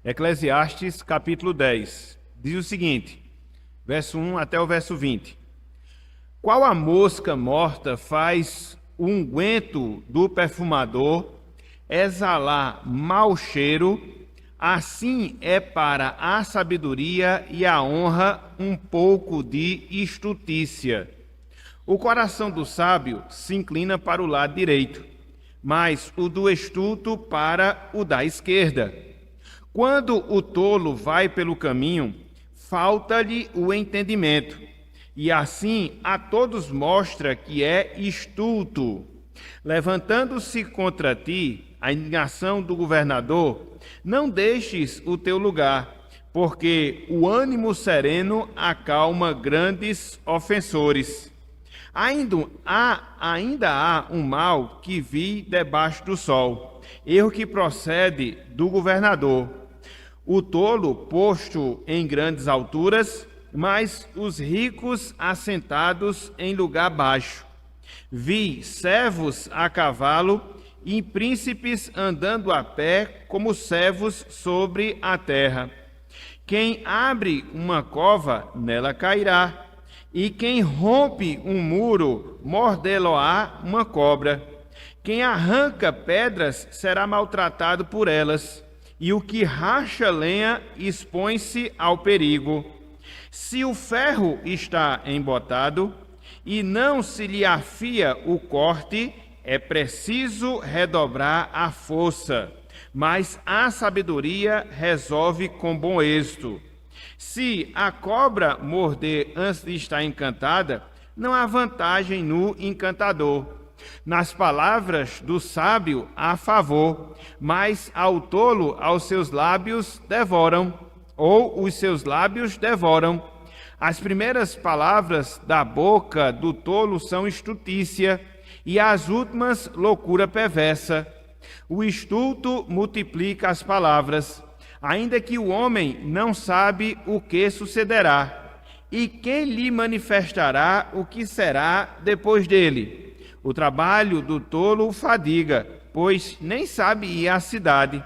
Eclesiastes, capítulo 10, diz o seguinte, verso 1 até o verso 20. Qual a mosca morta faz o unguento do perfumador exalar mau cheiro, assim é para a sabedoria e a honra um pouco de estutícia. O coração do sábio se inclina para o lado direito, mas o do estulto para o da esquerda. Quando o tolo vai pelo caminho, falta-lhe o entendimento, e assim a todos mostra que é estulto. Levantando-se contra ti a indignação do governador, não deixes o teu lugar, porque o ânimo sereno acalma grandes ofensores. Ainda há um mal que vi debaixo do sol, erro que procede do governador. O tolo posto em grandes alturas, mas os ricos assentados em lugar baixo. Vi servos a cavalo e príncipes andando a pé como servos sobre a terra. Quem abre uma cova, nela cairá, e quem rompe um muro, mordê-lo-á uma cobra. Quem arranca pedras será maltratado por elas, e o que racha lenha expõe-se ao perigo. Se o ferro está embotado e não se lhe afia o corte, é preciso redobrar a força, mas a sabedoria resolve com bom êxito. Se a cobra morder antes de estar encantada, não há vantagem no encantador. Nas palavras do sábio há favor, mas ao tolo aos seus lábios devoram, ou os seus lábios devoram. As primeiras palavras da boca do tolo são estutícia, e as últimas loucura perversa. O estulto multiplica as palavras, ainda que o homem não sabe o que sucederá, e quem lhe manifestará o que será depois dele? O trabalho do tolo o fadiga, pois nem sabe ir à cidade.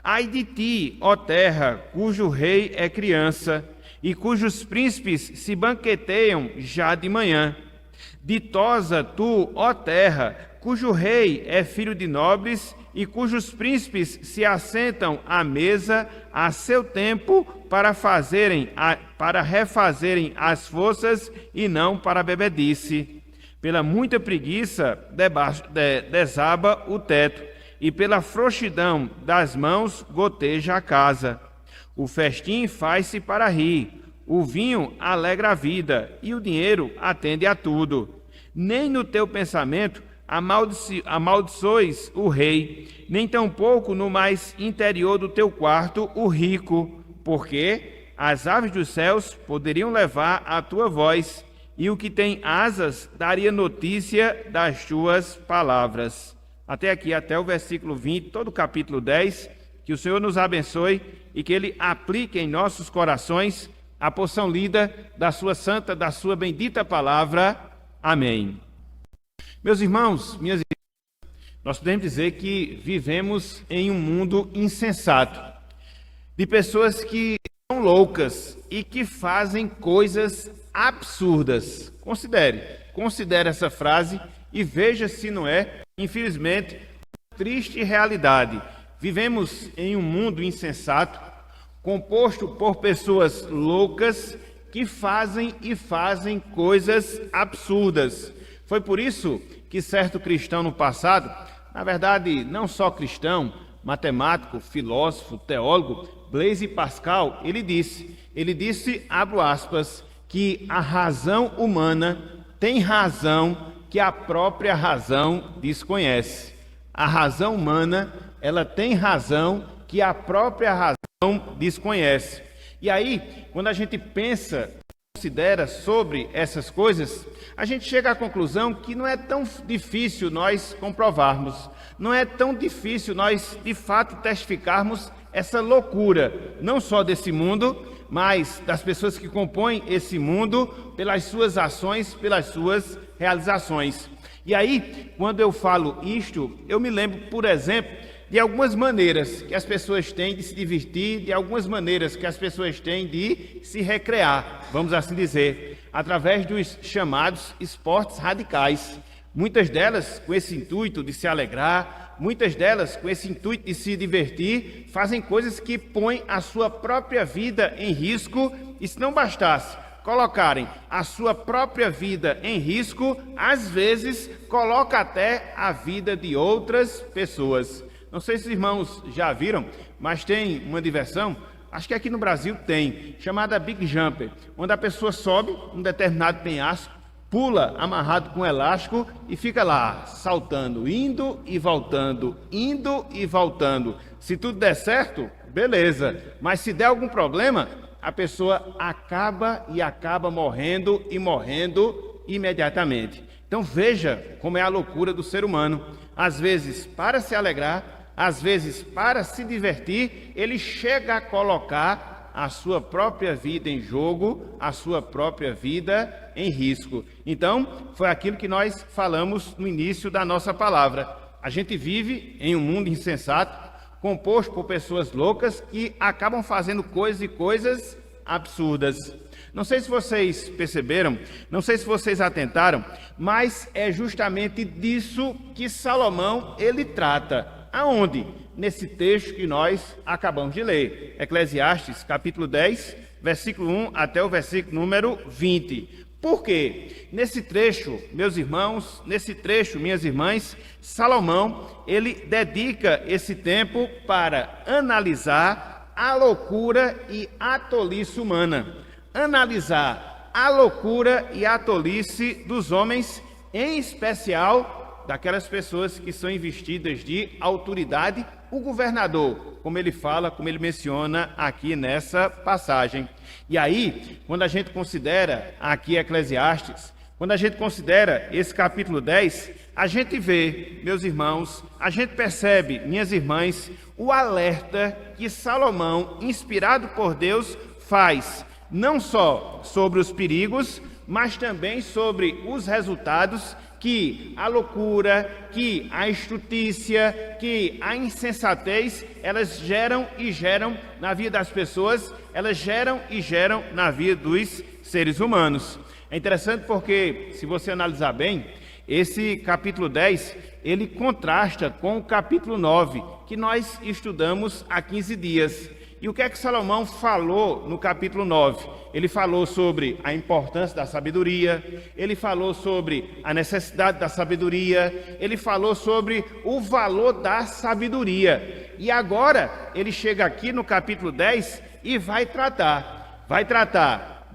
Ai de ti, ó terra, cujo rei é criança, e cujos príncipes se banqueteiam já de manhã. Ditosa tu, ó terra, cujo rei é filho de nobres, e cujos príncipes se assentam à mesa a seu tempo para refazerem as forças e não para a bebedice. Pela muita preguiça desaba o teto, e pela frouxidão das mãos goteja a casa. O festim faz-se para rir, o vinho alegra a vida, e o dinheiro atende a tudo. Nem no teu pensamento amaldiçoes o rei, nem tampouco no mais interior do teu quarto o rico, porque as aves dos céus poderiam levar a tua voz, e o que tem asas daria notícia das tuas palavras. Até aqui, até o versículo 20, todo o capítulo 10, que o Senhor nos abençoe e que Ele aplique em nossos corações a porção lida da sua santa, da sua bendita palavra. Amém. Meus irmãos, minhas irmãs, nós podemos dizer que vivemos em um mundo insensato, de pessoas que são loucas e que fazem coisas absurdas. Considere essa frase e veja se não é, infelizmente, uma triste realidade. Vivemos em um mundo insensato, composto por pessoas loucas que fazem coisas absurdas. Foi por isso que certo cristão no passado, na verdade não só cristão, matemático, filósofo, teólogo, Blaise Pascal, ele disse, abro aspas, que a razão humana tem razão que a própria razão desconhece. A razão humana, ela tem razão que a própria razão desconhece. E aí, quando a gente pensa, considera sobre essas coisas, a gente chega à conclusão que não é tão difícil nós comprovarmos, não é tão difícil nós, de fato, testificarmos essa loucura, não só desse mundo, mas das pessoas que compõem esse mundo, pelas suas ações, pelas suas realizações. E aí, quando eu falo isto, eu me lembro, por exemplo, de algumas maneiras que as pessoas têm de se divertir, de algumas maneiras que as pessoas têm de se recrear, vamos assim dizer, através dos chamados esportes radicais. Muitas delas com esse intuito de se alegrar, muitas delas com esse intuito de se divertir, fazem coisas que põem a sua própria vida em risco, e se não bastasse colocarem a sua própria vida em risco, às vezes coloca até a vida de outras pessoas. Não sei se os irmãos já viram, mas tem uma diversão, acho que aqui no Brasil tem, chamada Big Jumper, onde a pessoa sobe um determinado penhasco, pula amarrado com um elástico e fica lá, saltando, indo e voltando, indo e voltando. Se tudo der certo, beleza, mas se der algum problema, a pessoa acaba morrendo e morrendo imediatamente. Então veja como é a loucura do ser humano. Às vezes, para se alegrar, às vezes, para se divertir, ele chega a colocar a sua própria vida em jogo, a sua própria vida em risco. Então, foi aquilo que nós falamos no início da nossa palavra. A gente vive em um mundo insensato, composto por pessoas loucas que acabam fazendo coisas e coisas absurdas. Não sei se vocês perceberam, não sei se vocês atentaram, mas é justamente disso que Salomão ele trata. Aonde? Nesse texto que nós acabamos de ler. Eclesiastes, capítulo 10, versículo 1 até o versículo número 20. Por quê? Nesse trecho, meus irmãos, nesse trecho, minhas irmãs, Salomão, ele dedica esse tempo para analisar a loucura e a tolice humana. Analisar a loucura e a tolice dos homens, em especial daquelas pessoas que são investidas de autoridade, o governador, como ele fala, como ele menciona aqui nessa passagem. E aí, quando a gente considera aqui Eclesiastes, quando a gente considera esse capítulo 10, a gente vê, meus irmãos, a gente percebe, minhas irmãs, o alerta que Salomão, inspirado por Deus, faz, não só sobre os perigos, mas também sobre os resultados que a loucura, que a estutícia, que a insensatez, elas geram e geram na vida das pessoas, elas geram e geram na vida dos seres humanos. É interessante porque, se você analisar bem, esse capítulo 10, ele contrasta com o capítulo 9, que nós estudamos há 15 dias. E o que é que Salomão falou no capítulo 9? Ele falou sobre a importância da sabedoria, ele falou sobre a necessidade da sabedoria, ele falou sobre o valor da sabedoria. E agora ele chega aqui no capítulo 10 e vai tratar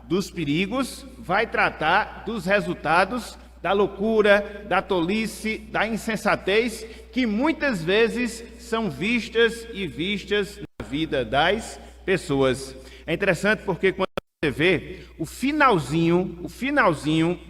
dos perigos, vai tratar dos resultados da loucura, da tolice, da insensatez, que muitas vezes são vistas e vistas na vida das pessoas. É interessante porque quando você vê o finalzinho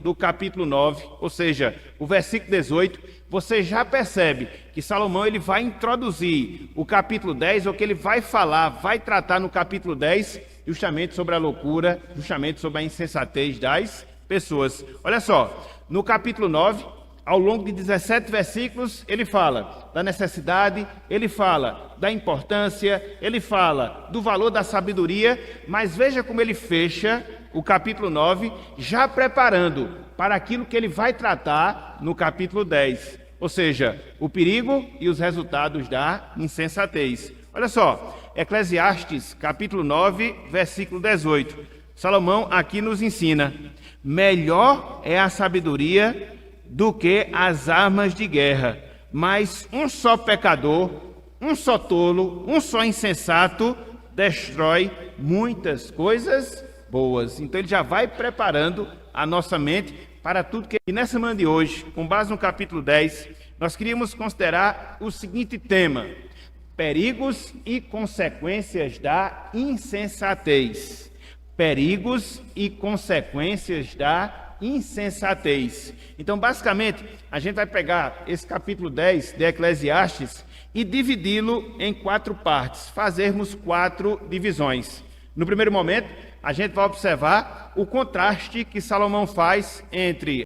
do capítulo 9, ou seja, o versículo 18, você já percebe que Salomão ele vai introduzir o capítulo 10, ou que ele vai falar, vai tratar no capítulo 10, justamente sobre a loucura, justamente sobre a insensatez das pessoas. Olha só, no capítulo 9, ao longo de 17 versículos, ele fala da necessidade, ele fala da importância, ele fala do valor da sabedoria, mas veja como ele fecha o capítulo 9, já preparando para aquilo que ele vai tratar no capítulo 10, ou seja, o perigo e os resultados da insensatez. Olha só, Eclesiastes, capítulo 9, versículo 18. Salomão aqui nos ensina: melhor é a sabedoria do que as armas de guerra, mas um só pecador, um só tolo, um só insensato destrói muitas coisas boas. Então ele já vai preparando a nossa mente para tudo que... E nessa manhã de hoje, com base no capítulo 10, nós queríamos considerar o seguinte tema: perigos e consequências da insensatez. Perigos e consequências da insensatez. Então, basicamente, a gente vai pegar esse capítulo 10 de Eclesiastes e dividi-lo em 4 partes, fazermos 4 divisões. No primeiro momento, a gente vai observar o contraste que Salomão faz entre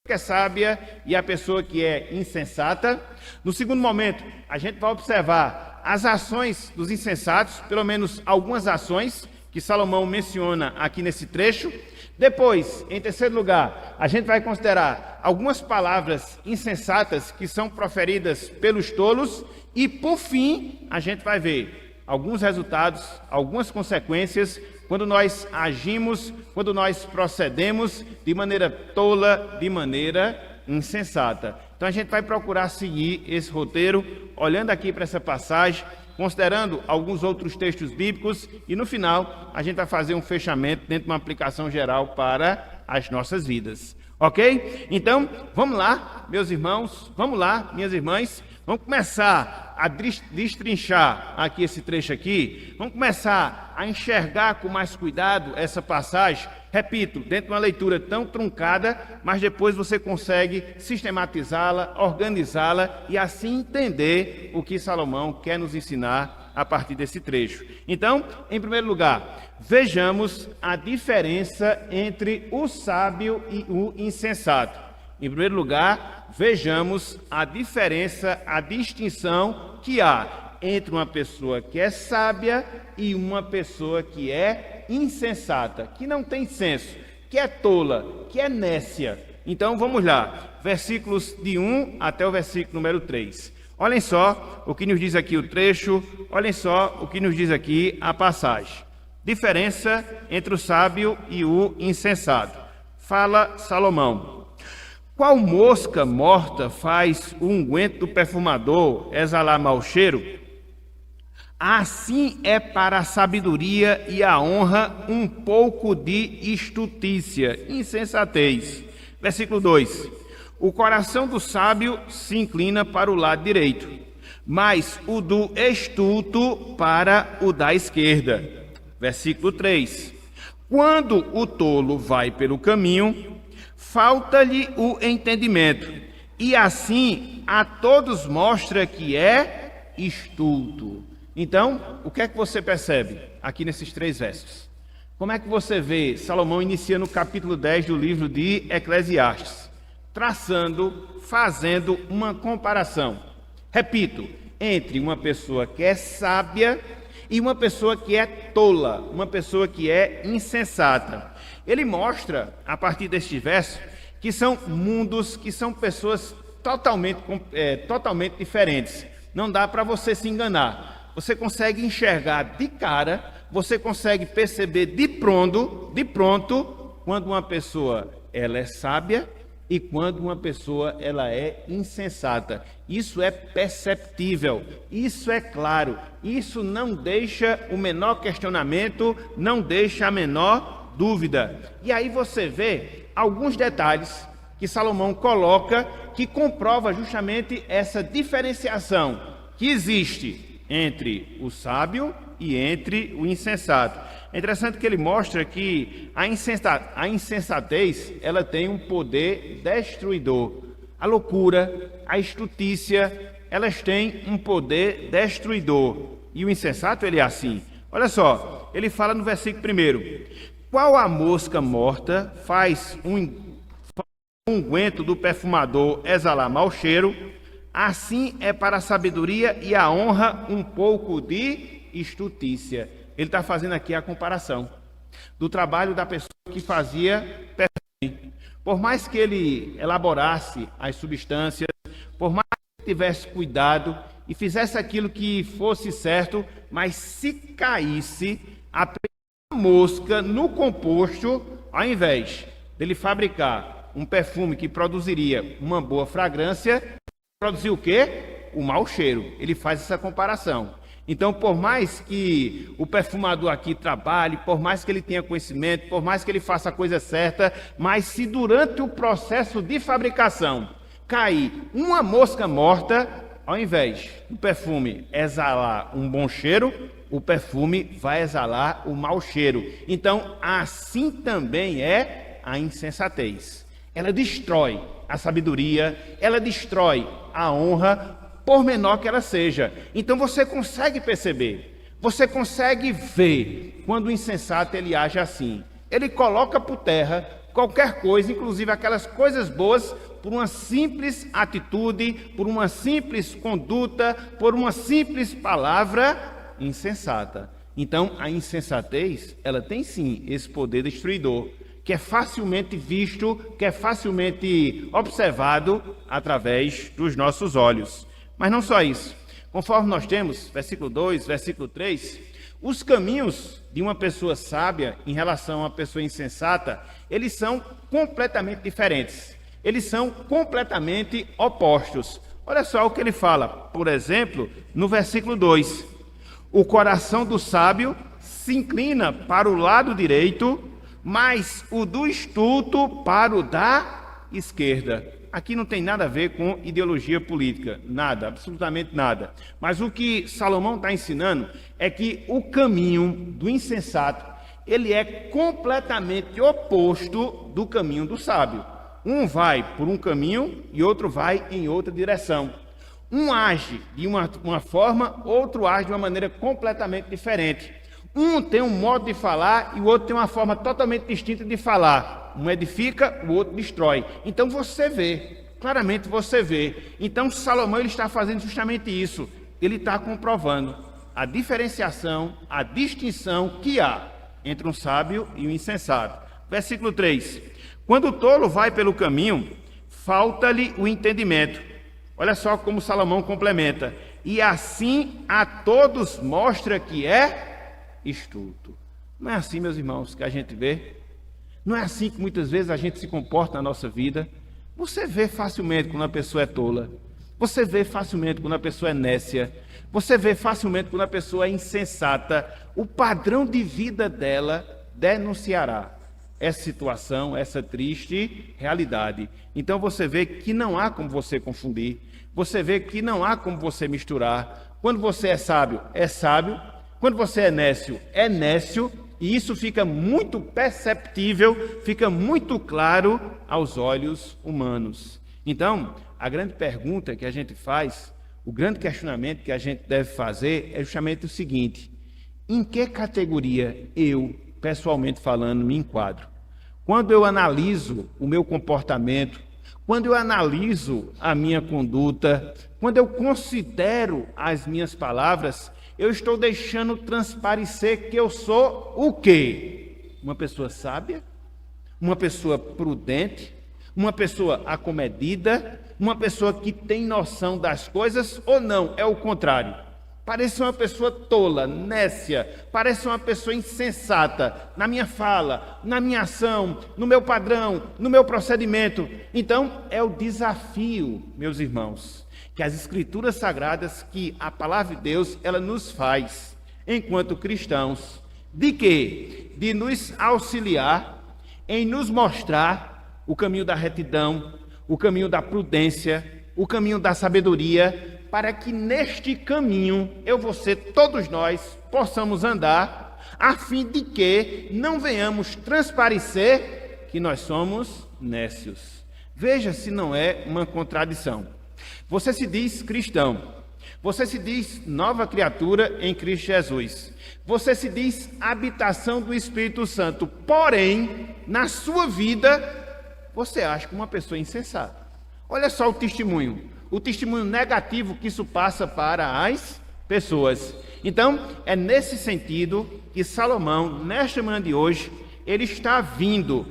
que é sábia e a pessoa que é insensata. No segundo momento, a gente vai observar as ações dos insensatos, pelo menos algumas ações que Salomão menciona aqui nesse trecho. Depois, em terceiro lugar, a gente vai considerar algumas palavras insensatas que são proferidas pelos tolos. E, por fim, a gente vai ver alguns resultados, algumas consequências quando nós agimos, quando nós procedemos de maneira tola, de maneira insensata. Então a gente vai procurar seguir esse roteiro, olhando aqui para essa passagem, considerando alguns outros textos bíblicos, e no final a gente vai fazer um fechamento dentro de uma aplicação geral para as nossas vidas. Ok? Então, vamos lá, meus irmãos, vamos lá, minhas irmãs, vamos começar a destrinchar aqui esse trecho aqui, vamos começar a enxergar com mais cuidado essa passagem. Repito, dentro de uma leitura tão truncada, mas depois você consegue sistematizá-la, organizá-la e assim entender o que Salomão quer nos ensinar a partir desse trecho. Então, em primeiro lugar, vejamos a diferença entre o sábio e o insensato. Em primeiro lugar, vejamos a diferença, a distinção que há entre uma pessoa que é sábia e uma pessoa que é insensata, que não tem senso, que é tola, que é nécia. Então vamos lá, versículos de 1 até o versículo número 3. Olhem só o que nos diz aqui o trecho, olhem só o que nos diz aqui a passagem. Diferença entre o sábio e o insensato. Fala Salomão: qual mosca morta faz o unguento do perfumador exalar mau cheiro? Assim é para a sabedoria e a honra um pouco de estutícia, insensatez. Versículo 2. O coração do sábio se inclina para o lado direito, mas o do estulto para o da esquerda. Versículo 3. Quando o tolo vai pelo caminho, falta-lhe o entendimento, e assim a todos mostra que é estulto. Então, o que é que você percebe aqui nesses 3 versos? Como é que você vê Salomão inicia no capítulo 10 do livro de Eclesiastes, traçando, fazendo uma comparação, repito, entre uma pessoa que é sábia e uma pessoa que é tola, uma pessoa que é insensata. Ele mostra, a partir deste verso, que são mundos, que são pessoas totalmente diferentes. Não dá para você se enganar. Você consegue enxergar de cara, você consegue perceber de pronto, quando uma pessoa ela é sábia e quando uma pessoa ela é insensata. Isso é perceptível, isso é claro, isso não deixa o menor questionamento, não deixa a menor dúvida. E aí você vê alguns detalhes que Salomão coloca que comprova justamente essa diferenciação que existe entre o sábio e entre o insensato. É interessante que ele mostra que a insensatez ela tem um poder destruidor. A loucura, a estutícia, elas têm um poder destruidor. E o insensato ele é assim. Olha só, ele fala no versículo 1: qual a mosca morta faz um unguento do perfumador exalar mau cheiro? Assim é para a sabedoria e a honra um pouco de estutícia. Ele está fazendo aqui a comparação do trabalho da pessoa que fazia perfume. Por mais que ele elaborasse as substâncias, por mais que tivesse cuidado e fizesse aquilo que fosse certo, mas se caísse a mosca no composto, ao invés dele fabricar um perfume que produziria uma boa fragrância, produzir o quê? O mau cheiro. Ele faz essa comparação. Então, por mais que o perfumador aqui trabalhe, por mais que ele tenha conhecimento, por mais que ele faça a coisa certa, mas se durante o processo de fabricação cair uma mosca morta, ao invés do perfume exalar um bom cheiro, o perfume vai exalar o mau cheiro. Então, assim também é a insensatez. Ela destrói a sabedoria, ela destrói a honra, por menor que ela seja. Então você consegue perceber, você consegue ver quando o insensato ele age assim. Ele coloca por terra qualquer coisa, inclusive aquelas coisas boas, por uma simples atitude, por uma simples conduta, por uma simples palavra insensata. Então, a insensatez, ela tem sim esse poder destruidor, que é facilmente visto, que é facilmente observado através dos nossos olhos. Mas não só isso. Conforme nós temos, versículo 2, versículo 3, os caminhos de uma pessoa sábia em relação a uma pessoa insensata, eles são completamente diferentes. Eles são completamente opostos. Olha só o que ele fala, por exemplo, no versículo 2. O coração do sábio se inclina para o lado direito, mas o do estulto para o da esquerda. Aqui não tem nada a ver com ideologia política, nada, absolutamente nada. Mas o que Salomão está ensinando é que o caminho do insensato, ele é completamente oposto do caminho do sábio. Um vai por um caminho e outro vai em outra direção. Um age de uma forma, outro age de uma maneira completamente diferente. Um tem um modo de falar e o outro tem uma forma totalmente distinta de falar. Um edifica, o outro destrói. Então você vê, claramente você vê. Então Salomão ele está fazendo justamente isso. Ele está comprovando a diferenciação, a distinção que há entre um sábio e um insensato. Versículo 3. Quando o tolo vai pelo caminho, falta-lhe o entendimento. Olha só como Salomão complementa. E assim a todos mostra que é estulto. Não é assim, meus irmãos, que a gente vê? Não é assim que muitas vezes a gente se comporta na nossa vida? Você vê facilmente quando a pessoa é tola. Você vê facilmente quando a pessoa é nécia. Você vê facilmente quando a pessoa é insensata. O padrão de vida dela denunciará essa situação, essa triste realidade. Então você vê que não há como você confundir. Você vê que não há como você misturar. Quando você é sábio, é sábio. Quando você é nécio, é nécio. E isso fica muito perceptível, fica muito claro aos olhos humanos. Então, a grande pergunta que a gente faz, o grande questionamento que a gente deve fazer é justamente o seguinte: em que categoria eu, pessoalmente falando, me enquadro? Quando eu analiso o meu comportamento, quando eu analiso a minha conduta, quando eu considero as minhas palavras, eu estou deixando transparecer que eu sou o quê? Uma pessoa sábia? Uma pessoa prudente? Uma pessoa acomedida? Uma pessoa que tem noção das coisas? Ou não? É o contrário. Parece uma pessoa tola, nécia, parece uma pessoa insensata na minha fala, na minha ação, no meu padrão, no meu procedimento. Então, é o desafio, meus irmãos, que as Escrituras Sagradas, que a Palavra de Deus, ela nos faz, enquanto cristãos, de quê? De nos auxiliar em nos mostrar o caminho da retidão, o caminho da prudência, o caminho da sabedoria, para que neste caminho, você, todos nós, possamos andar, a fim de que não venhamos transparecer que nós somos nécios. Veja se não é uma contradição. Você se diz cristão, você se diz nova criatura em Cristo Jesus, você se diz habitação do Espírito Santo, porém, na sua vida, você acha que uma pessoa insensata. Olha só o testemunho negativo que isso passa para as pessoas. Então, é nesse sentido que Salomão, nesta manhã de hoje, ele está vindo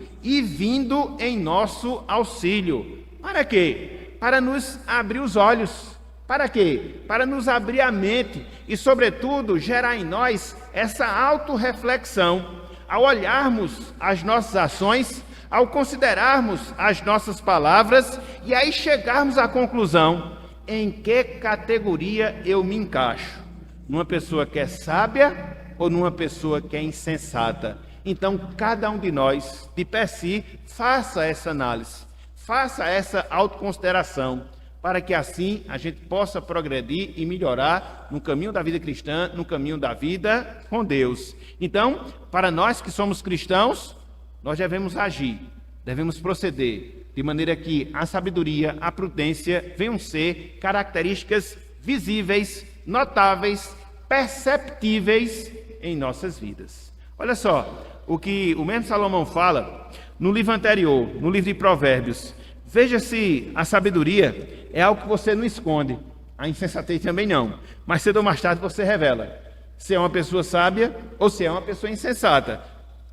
em nosso auxílio. Para quê? Para nos abrir os olhos. Para quê? Para nos abrir a mente e, sobretudo, gerar em nós essa autorreflexão. Ao olharmos as nossas ações, ao considerarmos as nossas palavras e aí chegarmos à conclusão: em que categoria eu me encaixo? Numa pessoa que é sábia ou numa pessoa que é insensata? Então, cada um de nós, de per si, faça essa análise, faça essa autoconsideração, para que assim a gente possa progredir e melhorar no caminho da vida cristã, no caminho da vida com Deus. Então, para nós que somos cristãos, nós devemos agir, devemos proceder, de maneira que a sabedoria, a prudência venham ser características visíveis, notáveis, perceptíveis em nossas vidas. Olha só, o que o mesmo Salomão fala no livro anterior, no livro de Provérbios, veja se a sabedoria é algo que você não esconde. A insensatez também não. Mas cedo ou mais tarde você revela se é uma pessoa sábia ou se é uma pessoa insensata.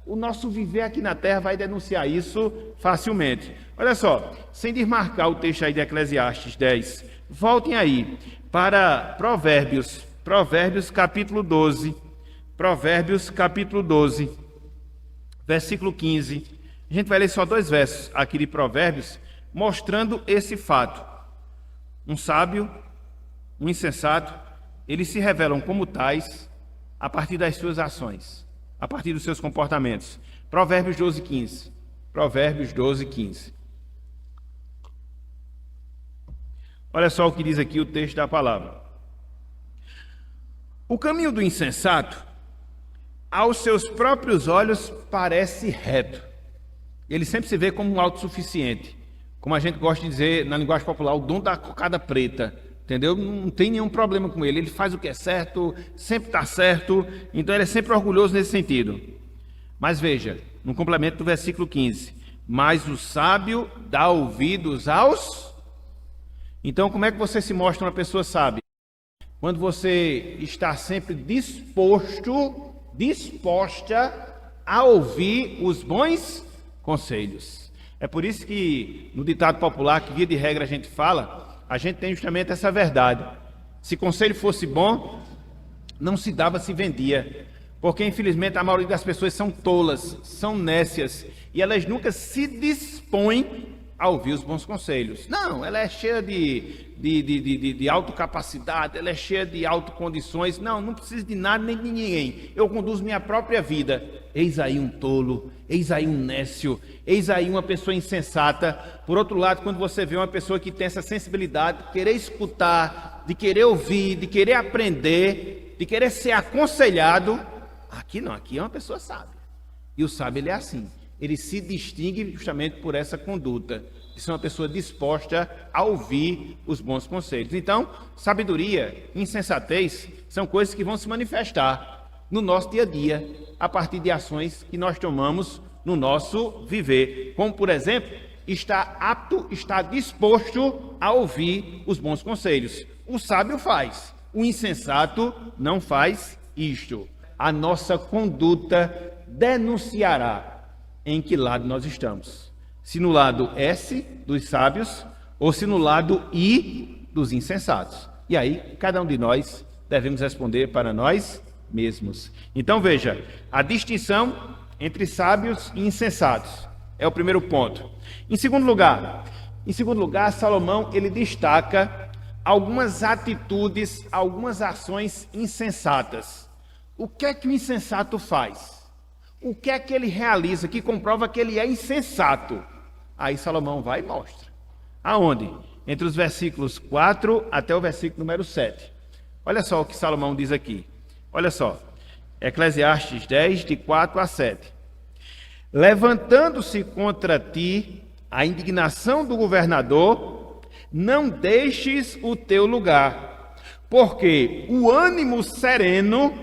O nosso viver aqui na terra vai denunciar isso facilmente. Olha só, sem desmarcar o texto aí de Eclesiastes 10, voltem aí para Provérbios, capítulo 12, versículo 15. A gente vai ler só 2 versos aqui de Provérbios, mostrando esse fato. Um sábio, um insensato, eles se revelam como tais a partir das suas ações, a partir dos seus comportamentos. Provérbios 12, 15. Provérbios 12, 15. Olha só o que diz aqui o texto da palavra. O caminho do insensato, aos seus próprios olhos, parece reto. Ele sempre se vê como um autossuficiente. Como a gente gosta de dizer na linguagem popular, o dom da cocada preta. Entendeu? Não tem nenhum problema com ele. Ele faz o que é certo, sempre está certo. Então ele é sempre orgulhoso nesse sentido. Mas veja, no complemento do versículo 15. Mas o sábio dá ouvidos aos... Então como é que você se mostra uma pessoa sábia? Quando você está sempre disposta a ouvir os bons conselhos. É por isso que no ditado popular, que via de regra a gente fala... A gente tem justamente essa verdade. Se conselho fosse bom, não se dava, se vendia. Porque, infelizmente, a maioria das pessoas são tolas, são nécias, e elas nunca se dispõem a ouvir os bons conselhos. Não, ela é cheia de autocapacidade, ela é cheia de autocondições. Não preciso de nada nem de ninguém. Eu conduzo minha própria vida. Eis aí um tolo, eis aí um nécio, eis aí uma pessoa insensata. Por outro lado, quando você vê uma pessoa que tem essa sensibilidade de querer escutar, de querer ouvir, de querer aprender, de querer ser aconselhado, aqui não, aqui é uma pessoa sábia. E o sábio, ele é assim, ele se distingue justamente por essa conduta, de ser uma pessoa disposta a ouvir os bons conselhos. Então, sabedoria e insensatez são coisas que vão se manifestar no nosso dia a dia, a partir de ações que nós tomamos no nosso viver. Como, por exemplo, está disposto a ouvir os bons conselhos. O sábio faz, o insensato não faz isto. A nossa conduta denunciará em que lado nós estamos. Se no lado S dos sábios ou se no lado I dos insensatos. E aí, cada um de nós devemos responder para nós mesmos. Então veja, a distinção entre sábios e insensatos é o primeiro ponto. Em segundo lugar, Salomão ele destaca algumas atitudes, algumas ações insensatas. O que é que o insensato faz? O que é que ele realiza que comprova que ele é insensato? Aí Salomão vai e mostra. Aonde? Entre os versículos 4 até o versículo número 7. Olha só o que Salomão diz aqui. Olha só, Eclesiastes 10, de 4 a 7. Levantando-se contra ti a indignação do governador, não deixes o teu lugar, porque o ânimo sereno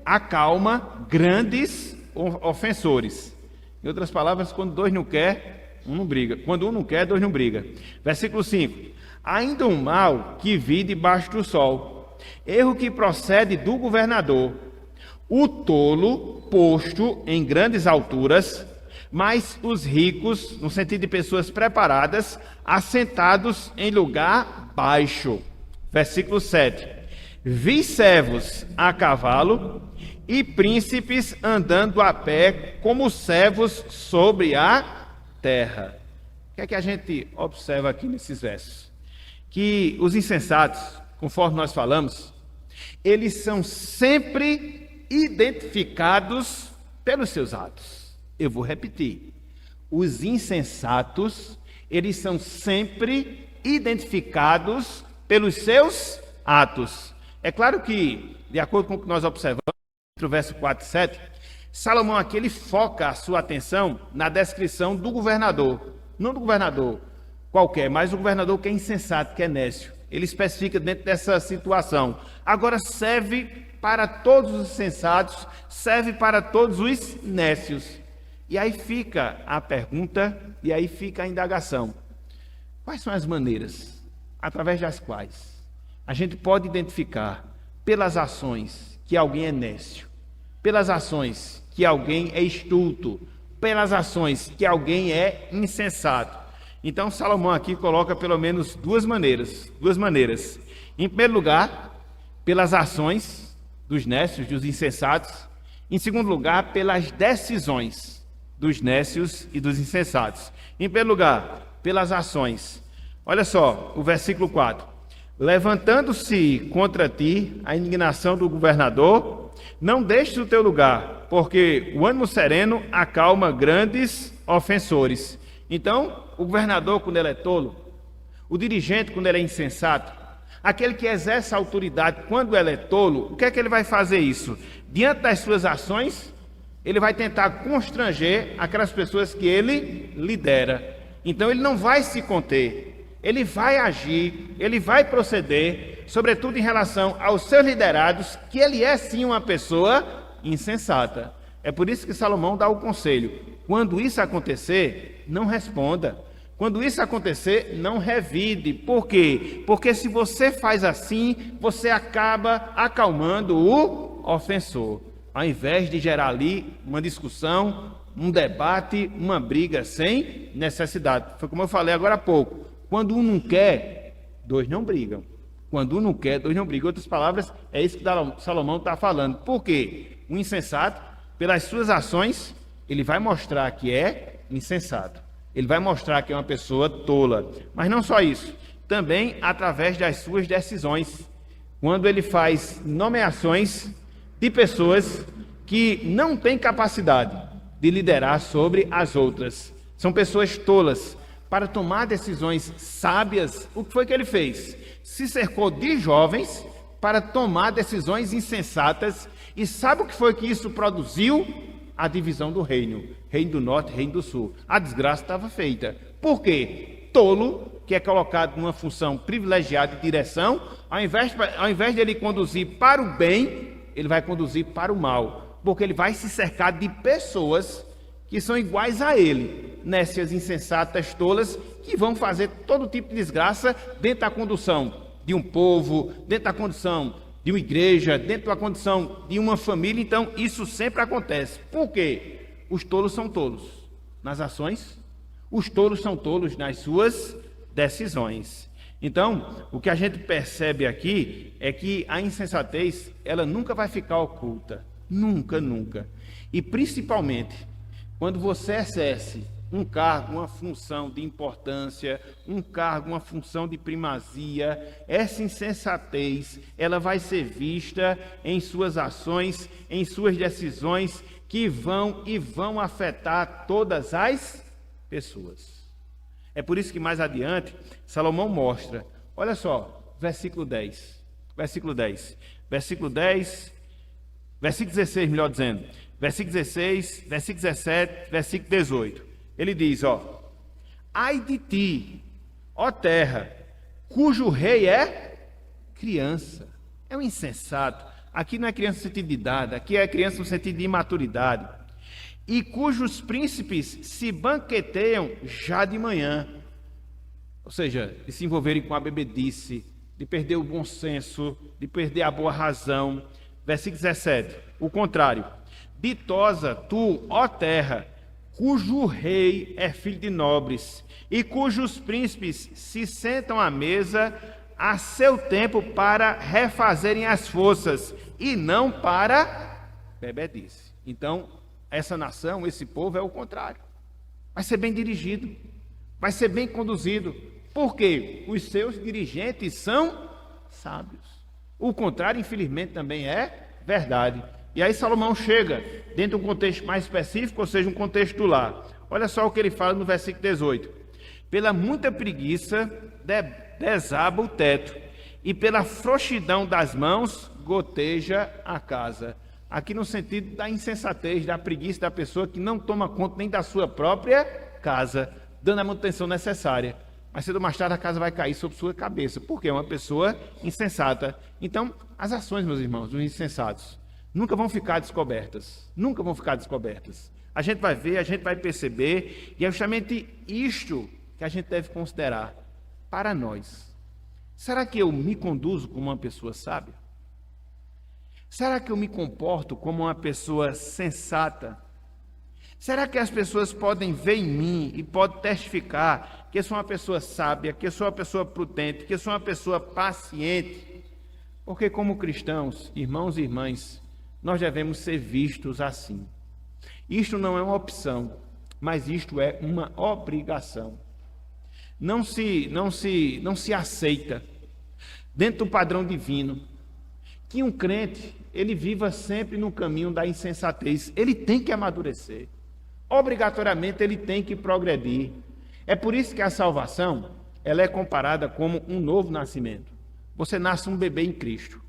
acalma grandes ofensores. Em outras palavras, quando dois não quer, um não briga. Quando um não quer, dois não briga. Versículo 5. Ainda um mal que vi debaixo do sol, erro que procede do governador, o tolo posto em grandes alturas, mas os ricos, no sentido de pessoas preparadas, assentados em lugar baixo. Versículo 7. Vi servos a cavalo e príncipes andando a pé como servos sobre a terra. O que é que a gente observa aqui nesses versos? Que os insensatos, conforme nós falamos, eles são sempre identificados pelos seus atos. Eu vou repetir. Os insensatos, eles são sempre identificados pelos seus atos. É claro que, de acordo com o que nós observamos, entre o verso 4 e 7, Salomão aqui ele foca a sua atenção na descrição do governador. Não do governador qualquer, mas do governador que é insensato, que é nécio. Ele especifica dentro dessa situação. Agora serve para todos os sensatos, serve para todos os nécios. E aí fica a pergunta, e aí fica a indagação. Quais são as maneiras através das quais a gente pode identificar pelas ações que alguém é nécio, pelas ações que alguém é estulto, pelas ações que alguém é insensato? Então Salomão aqui coloca pelo menos duas maneiras. Em primeiro lugar, pelas ações dos nécios, dos insensatos. Em segundo lugar, pelas decisões dos nécios e dos insensatos. Em primeiro lugar, pelas ações. Olha só, o versículo 4. Levantando-se contra ti a indignação do governador, não deixes o teu lugar, porque o ânimo sereno acalma grandes ofensores. Então, o governador, quando ele é tolo, o dirigente, quando ele é insensato, aquele que exerce a autoridade, quando ele é tolo, o que é que ele vai fazer isso? Diante das suas ações, ele vai tentar constranger aquelas pessoas que ele lidera. Então, ele não vai se conter. Ele vai agir, ele vai proceder, sobretudo em relação aos seus liderados, que ele é sim uma pessoa insensata. É por isso que Salomão dá o conselho: quando isso acontecer, não responda. Quando isso acontecer, não revide. Por quê? Porque se você faz assim, você acaba acalmando o ofensor, ao invés de gerar ali uma discussão, um debate, uma briga sem necessidade. Foi como eu falei agora há pouco. Quando um não quer, dois não brigam. Quando um não quer, dois não brigam. Em outras palavras, é isso que Salomão está falando. Por quê? O insensato, pelas suas ações, ele vai mostrar que é insensato. Ele vai mostrar que é uma pessoa tola. Mas não só isso. Também através das suas decisões. Quando ele faz nomeações de pessoas que não têm capacidade de liderar sobre as outras. São pessoas tolas. Para tomar decisões sábias, o que foi que ele fez? Se cercou de jovens para tomar decisões insensatas. E sabe o que foi que isso produziu? A divisão do reino. Reino do norte, reino do sul. A desgraça estava feita. Por quê? Tolo, que é colocado numa função privilegiada de direção, ao invés de ele conduzir para o bem, ele vai conduzir para o mal. Porque ele vai se cercar de pessoas que são iguais a ele, nécias, insensatas, tolas, que vão fazer todo tipo de desgraça dentro da condução de um povo, dentro da condução de uma igreja, dentro da condição de uma família. Então, isso sempre acontece. Por quê? Os tolos são tolos nas ações, os tolos são tolos nas suas decisões. Então, o que a gente percebe aqui é que a insensatez, ela nunca vai ficar oculta. Nunca, nunca. E principalmente, quando você exerce um cargo, uma função de importância, um cargo, uma função de primazia, essa insensatez, ela vai ser vista em suas ações, em suas decisões, que vão afetar todas as pessoas. É por isso que mais adiante, Salomão mostra, olha só, versículo 10, versículo 16, melhor dizendo, versículo 16, versículo 17, versículo 18. Ele diz, ai de ti, ó terra, cujo rei é criança. É um insensato. Aqui não é criança no sentido de idade, aqui é criança no sentido de imaturidade. E cujos príncipes se banqueteiam já de manhã. Ou seja, de se envolverem com a bebedice, de perder o bom senso, de perder a boa razão. Versículo 17, o contrário. Ditosa tu, ó terra, cujo rei é filho de nobres, e cujos príncipes se sentam à mesa a seu tempo para refazerem as forças, e não para bebedice. Então, essa nação, esse povo é o contrário. Vai ser bem dirigido, vai ser bem conduzido, porque os seus dirigentes são sábios. O contrário, infelizmente, também é verdade. E aí Salomão chega dentro de um contexto mais específico, ou seja, um contexto lá. Olha só o que ele fala no versículo 18. Pela muita preguiça desaba o teto, e pela frouxidão das mãos goteja a casa. Aqui no sentido da insensatez, da preguiça da pessoa que não toma conta nem da sua própria casa, dando a manutenção necessária. Mas cedo ou mais tarde a casa vai cair sobre sua cabeça, porque é uma pessoa insensata. Então, as ações, meus irmãos, dos insensatos, Nunca vão ficar descobertas. Nunca vão ficar descobertas. A gente vai ver, a gente vai perceber, e é justamente isto que a gente deve considerar para nós. Será que eu me conduzo como uma pessoa sábia? Será que eu me comporto como uma pessoa sensata? Será que as pessoas podem ver em mim e podem testificar que eu sou uma pessoa sábia, que eu sou uma pessoa prudente, que eu sou uma pessoa paciente? Porque como cristãos, irmãos e irmãs, nós devemos ser vistos assim. Isto não é uma opção, mas isto é uma obrigação. Não se aceita, dentro do padrão divino, que um crente, ele viva sempre no caminho da insensatez. Ele tem que amadurecer. Obrigatoriamente, ele tem que progredir. É por isso que a salvação, ela é comparada como um novo nascimento. Você nasce um bebê em Cristo,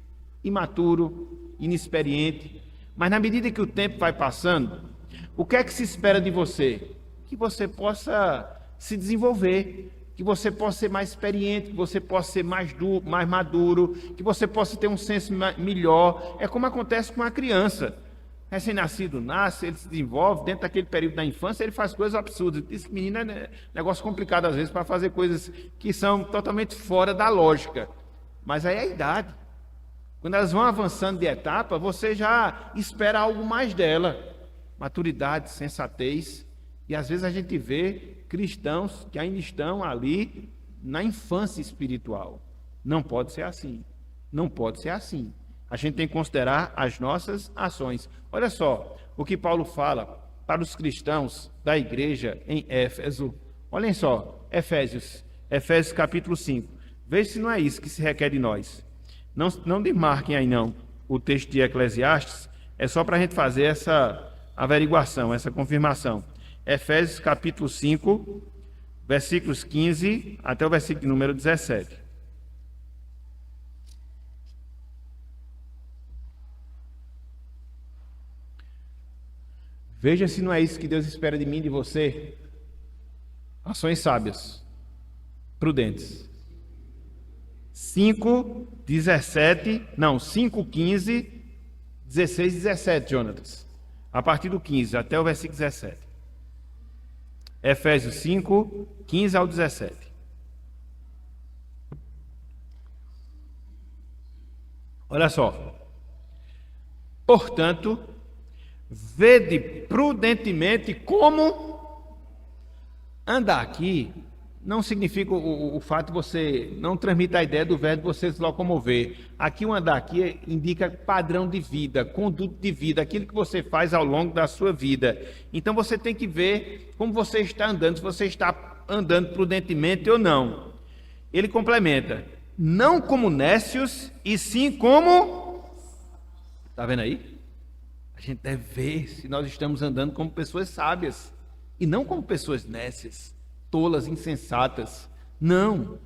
imaturo, inexperiente, mas na medida que o tempo vai passando, o que é que se espera de você? Que você possa se desenvolver, que você possa ser mais experiente, que você possa ser mais maduro, que você possa ter um senso melhor. É como acontece com a criança. Recém-nascido nasce, ele se desenvolve, dentro daquele período da infância, ele faz coisas absurdas. Diz que menino é negócio complicado às vezes para fazer coisas que são totalmente fora da lógica. Mas aí é a idade. Quando elas vão avançando de etapa, você já espera algo mais dela. Maturidade, sensatez. E às vezes a gente vê cristãos que ainda estão ali na infância espiritual. Não pode ser assim. Não pode ser assim. A gente tem que considerar as nossas ações. Olha só o que Paulo fala para os cristãos da igreja em Éfeso. Olhem só, Efésios capítulo 5. Veja se não é isso que se requer de nós. Não demarquem aí não o texto de Eclesiastes, é só para a gente fazer essa averiguação, essa confirmação. Efésios capítulo 5, versículos 15 até o versículo número 17. Veja se não é isso que Deus espera de mim e de você. Ações sábias, prudentes. 5, 15, 16, 17, Jonatas. A partir do 15 até o versículo 17. Efésios 5, 15 ao 17. Olha só. Portanto, vede prudentemente como andar. Aqui não significa o fato de você não transmitir a ideia do verbo você se locomover. Aqui o andar aqui indica padrão de vida, conduta de vida, aquilo que você faz ao longo da sua vida. Então você tem que ver como você está andando, se você está andando prudentemente ou não. Ele complementa, não como nécios, e sim como... Está vendo aí? A gente deve ver se nós estamos andando como pessoas sábias e não como pessoas nécias, tolas, insensatas. Não.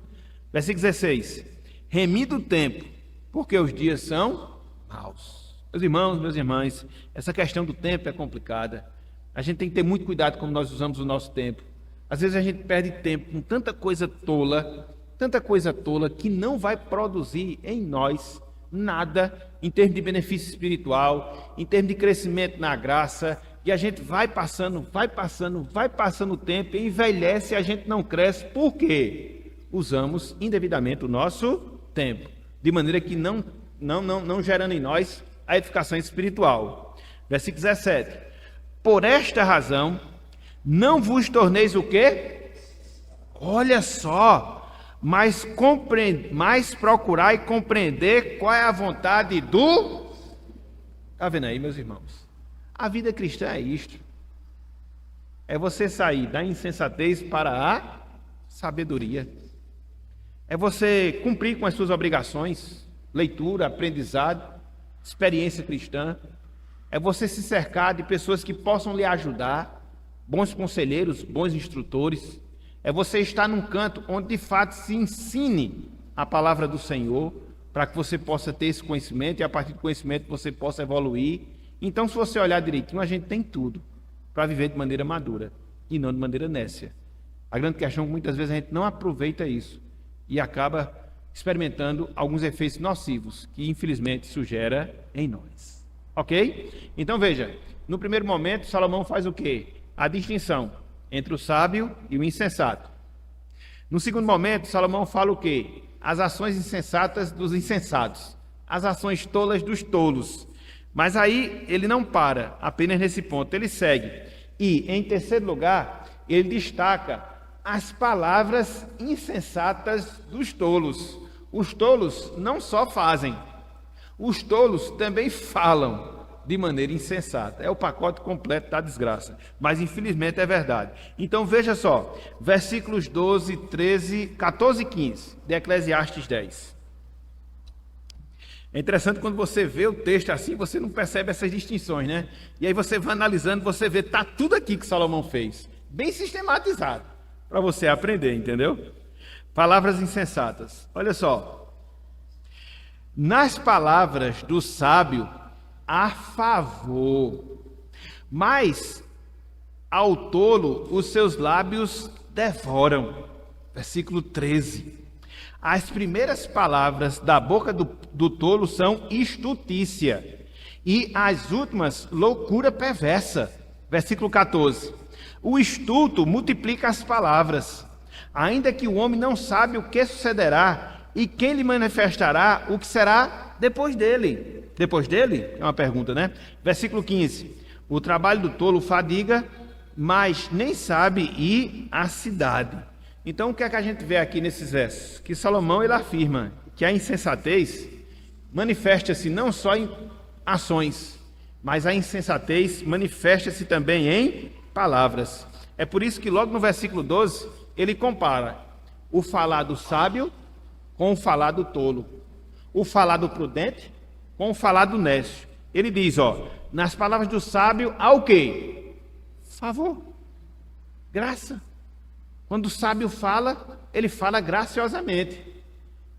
Versículo 16. Remido o tempo, porque os dias são maus. Meus irmãos, minhas irmãs, essa questão do tempo é complicada. A gente tem que ter muito cuidado como nós usamos o nosso tempo. Às vezes a gente perde tempo com tanta coisa tola que não vai produzir em nós nada em termos de benefício espiritual, em termos de crescimento na graça, e a gente vai passando o tempo, e envelhece e a gente não cresce. Por quê? Usamos indevidamente o nosso tempo, de maneira que não gerando em nós a edificação espiritual. Versículo 17. Por esta razão, não vos torneis o quê? Olha só, mas procurai compreender qual é a vontade do... Está vendo aí, meus irmãos? A vida cristã é isto. É você sair da insensatez para a sabedoria. É você cumprir com as suas obrigações, leitura, aprendizado, experiência cristã. É você se cercar de pessoas que possam lhe ajudar, bons conselheiros, bons instrutores. É você estar num canto onde de fato se ensine a palavra do Senhor, para que você possa ter esse conhecimento e a partir do conhecimento você possa evoluir. Então, se você olhar direitinho, a gente tem tudo para viver de maneira madura e não de maneira nécia. A grande questão é que muitas vezes a gente não aproveita isso e acaba experimentando alguns efeitos nocivos que infelizmente isso gera em nós. Ok? Então veja, no primeiro momento, Salomão faz o quê? A distinção entre o sábio e o insensato. No segundo momento, Salomão fala o quê? As ações insensatas dos insensatos, as ações tolas dos tolos. Mas aí ele não para apenas nesse ponto, ele segue. E, em terceiro lugar, ele destaca as palavras insensatas dos tolos. Os tolos não só fazem, os tolos também falam de maneira insensata. É o pacote completo da desgraça. Mas, infelizmente, é verdade. Então, veja só, versículos 12, 13, 14 e 15 de Eclesiastes 10. É interessante quando você vê o texto assim, você não percebe essas distinções, né? E aí você vai analisando, você vê, tá tudo aqui que Salomão fez. Bem sistematizado, para você aprender, entendeu? Palavras insensatas. Olha só. Nas palavras do sábio, há favor, mas ao tolo os seus lábios devoram. Versículo 13. As primeiras palavras da boca do tolo são estutícia, e as últimas, loucura perversa. Versículo 14. O estulto multiplica as palavras, ainda que o homem não sabe o que sucederá, e quem lhe manifestará o que será depois dele. Depois dele? É uma pergunta, né? Versículo 15. O trabalho do tolo fadiga, mas nem sabe ir à cidade. Então, o que é que a gente vê aqui nesses versos? Que Salomão ele afirma que a insensatez manifesta-se não só em ações, mas a insensatez manifesta-se também em palavras. É por isso que logo no versículo 12, ele compara o falar do sábio com o falar do tolo, o falar do prudente com o falar do nécio. Ele diz, nas palavras do sábio há o quê? Favor, graça. Quando o sábio fala, ele fala graciosamente.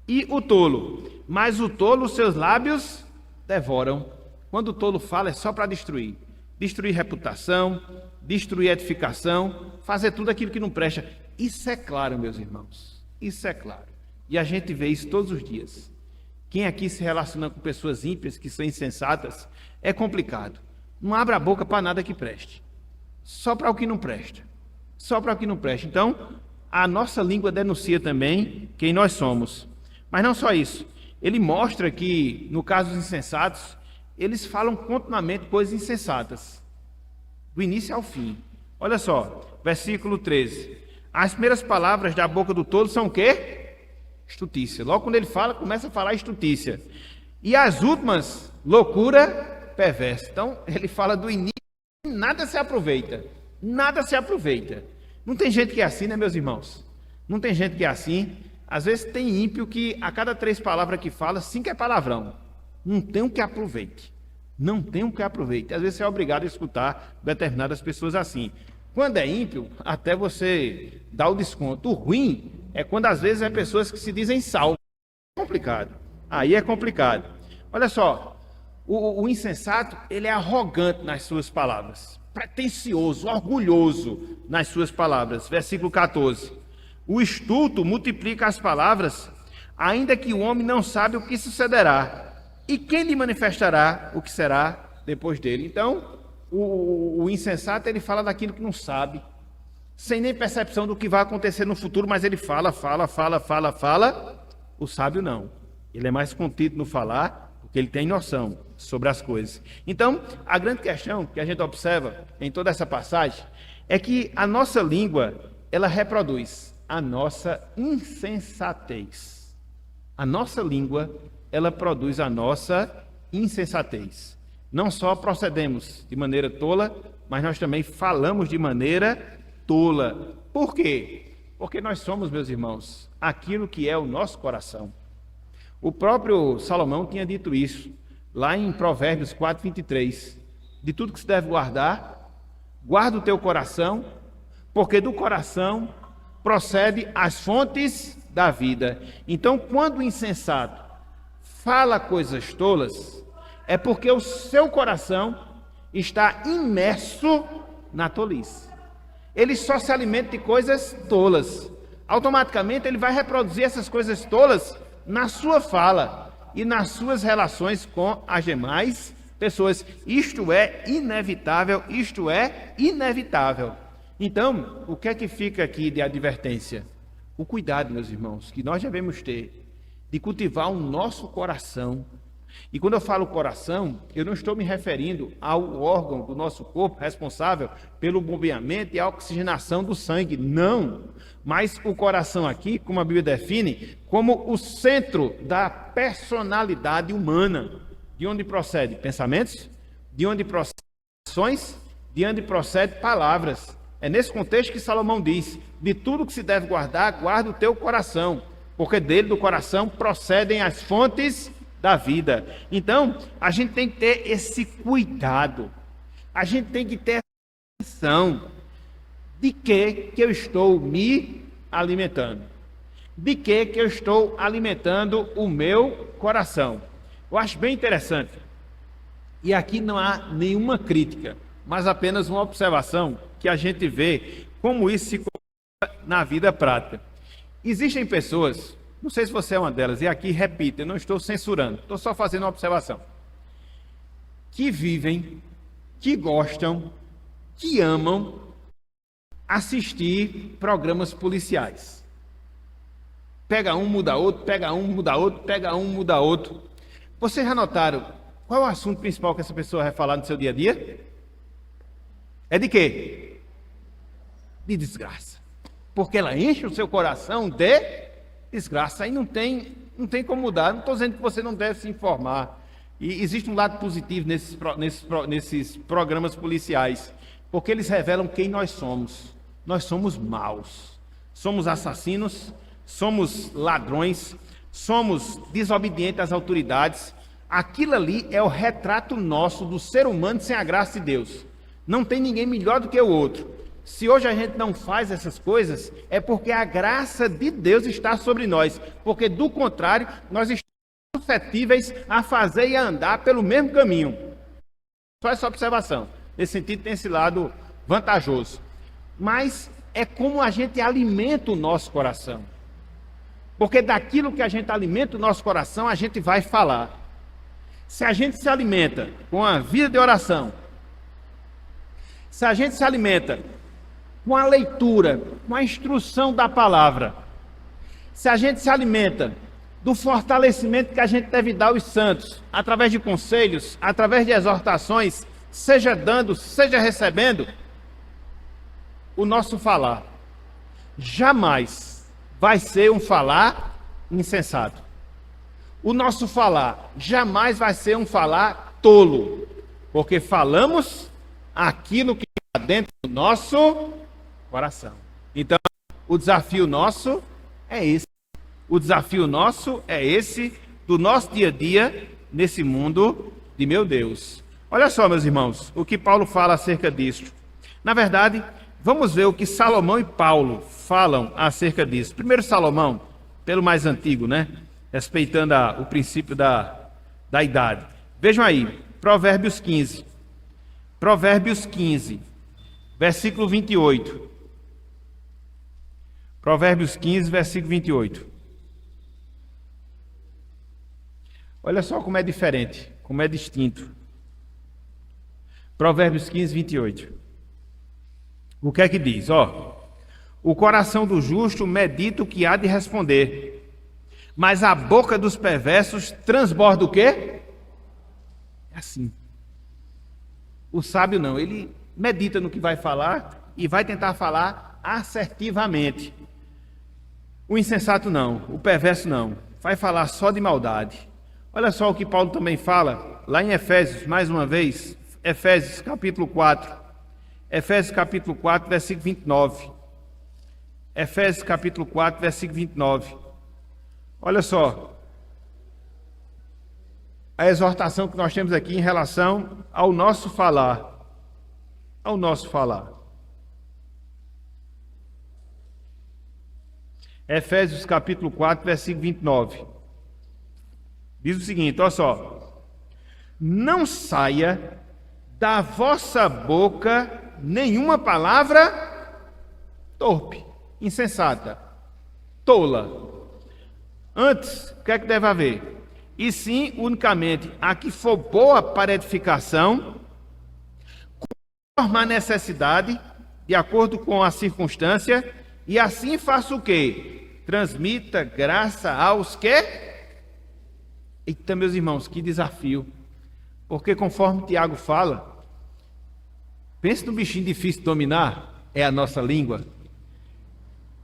E o tolo? Mas o tolo, os seus lábios devoram. Quando o tolo fala, é só para destruir. Destruir reputação, destruir edificação, fazer tudo aquilo que não presta. Isso é claro, meus irmãos. Isso é claro. E a gente vê isso todos os dias. Quem aqui se relaciona com pessoas ímpias, que são insensatas, é complicado. Não abra a boca para nada que preste. Só para o que não presta. Só para o que não presta. Então, a nossa língua denuncia também quem nós somos. Mas não só isso. Ele mostra que, no caso dos insensatos, eles falam continuamente coisas insensatas. Do início ao fim. Olha só, versículo 13. As primeiras palavras da boca do tolo são o quê? Estutícia. Logo quando ele fala, começa a falar estutícia. E as últimas, loucura perversa. Então, ele fala do início e nada se aproveita. Nada se aproveita. Não tem gente que é assim, né, meus irmãos? Não tem gente que é assim. Às vezes tem ímpio que a cada 3 palavras que fala, 5 é palavrão. Não tem um que aproveite. Não tem um que aproveite. Às vezes você é obrigado a escutar determinadas pessoas assim. Quando é ímpio, até você dá o desconto. O ruim é quando às vezes é pessoas que se dizem salvas. É complicado. Aí é complicado. Olha só, o insensato, ele é arrogante nas suas palavras. Pretencioso, orgulhoso nas suas palavras. Versículo 14. O estulto multiplica as palavras, ainda que o homem não sabe o que sucederá. E quem lhe manifestará o que será depois dele? Então, o insensato, ele fala daquilo que não sabe, sem nem percepção do que vai acontecer no futuro, mas ele fala. O sábio não. Ele é mais contido no falar, porque ele tem noção sobre as coisas. Então, a grande questão que a gente observa em toda essa passagem é que a nossa língua, ela reproduz a nossa insensatez. A nossa língua, ela produz a nossa insensatez. Não só procedemos de maneira tola, mas nós também falamos de maneira tola. Por quê? Porque nós somos, meus irmãos, aquilo que é o nosso coração. O próprio Salomão tinha dito isso, lá em Provérbios 4:23. De tudo que se deve guardar, guarda o teu coração, porque do coração procede as fontes da vida. Então, quando o insensato fala coisas tolas, é porque o seu coração está imerso na tolice. Ele só se alimenta de coisas tolas. Automaticamente ele vai reproduzir essas coisas tolas na sua fala e nas suas relações com as demais pessoas. Isto é inevitável, isto é inevitável. Então, o que é que fica aqui de advertência? O cuidado, meus irmãos, que nós devemos ter de cultivar o nosso coração. E quando eu falo coração, eu não estou me referindo ao órgão do nosso corpo responsável pelo bombeamento e a oxigenação do sangue, não. Mas o coração aqui, como a Bíblia define, como o centro da personalidade humana. De onde procede pensamentos, de onde procede ações, de onde procede palavras. É nesse contexto que Salomão diz: de tudo que se deve guardar, guarda o teu coração, porque dele, do coração, procedem as fontes da vida. Então, a gente tem que ter esse cuidado, a gente tem que ter atenção de que eu estou me alimentando, de que eu estou alimentando o meu coração. Eu acho bem interessante, e aqui não há nenhuma crítica, mas apenas uma observação que a gente vê como isso se coloca na vida prática. Existem pessoas, não sei se você é uma delas, e aqui repito, eu não estou censurando, estou só fazendo uma observação, que vivem, que gostam, que amam assistir programas policiais. Pega um, muda outro, pega um, muda outro, pega um, muda outro. Vocês já notaram qual é o assunto principal que essa pessoa vai falar no seu dia a dia? É de quê? De desgraça. Porque ela enche o seu coração de desgraça. Aí não tem como mudar. Não estou dizendo que você não deve se informar. E existe um lado positivo nesses programas policiais, porque eles revelam quem nós somos. Nós somos maus. Somos assassinos, somos ladrões, somos desobedientes às autoridades. Aquilo ali é o retrato nosso do ser humano sem a graça de Deus. Não tem ninguém melhor do que o outro. Se hoje a gente não faz essas coisas, é porque a graça de Deus está sobre nós. Porque, do contrário, nós estamos suscetíveis a fazer e a andar pelo mesmo caminho. Só essa observação. Nesse sentido, tem esse lado vantajoso. Mas é como a gente alimenta o nosso coração. Porque daquilo que a gente alimenta o nosso coração, a gente vai falar. Se a gente se alimenta com a vida de oração, se a gente se alimenta com a leitura, com a instrução da palavra, se a gente se alimenta do fortalecimento que a gente deve dar aos santos, através de conselhos, através de exortações, seja dando, seja recebendo, o nosso falar jamais vai ser um falar insensato. O nosso falar jamais vai ser um falar tolo, porque falamos aquilo que está dentro do nosso coração. Então, o desafio nosso é esse. O desafio nosso é esse, do nosso dia a dia, nesse mundo de meu Deus. Olha só, meus irmãos, o que Paulo fala acerca disso. Na verdade, vamos ver o que Salomão e Paulo falam acerca disso. Primeiro Salomão, pelo mais antigo, né? Respeitando o princípio da idade. Vejam aí, Provérbios 15. Provérbios 15, versículo 28. Provérbios 15, versículo 28. Olha só como é diferente, como é distinto. Provérbios 15, 28. O que é que diz? O coração do justo medita o que há de responder, mas a boca dos perversos transborda o quê? É assim. O sábio não, ele medita no que vai falar e vai tentar falar assertivamente. O insensato não, o perverso não, vai falar só de maldade. Olha só o que Paulo também fala, lá em Efésios, mais uma vez, Efésios capítulo 4. Efésios capítulo 4, versículo 29. Efésios capítulo 4, versículo 29. Olha só a exortação que nós temos aqui em relação ao nosso falar. Ao nosso falar. Efésios capítulo 4, versículo 29. Diz o seguinte, olha só. Não saia da vossa boca nenhuma palavra torpe, insensata, tola. Antes, o que é que deve haver? e sim unicamente a que for boa para edificação, conforme a necessidade, de acordo com a circunstância, e assim faça o quê? Transmita graça aos que... Eita, meus irmãos, que desafio. Porque conforme Tiago fala, pense no bichinho difícil de dominar, é a nossa língua.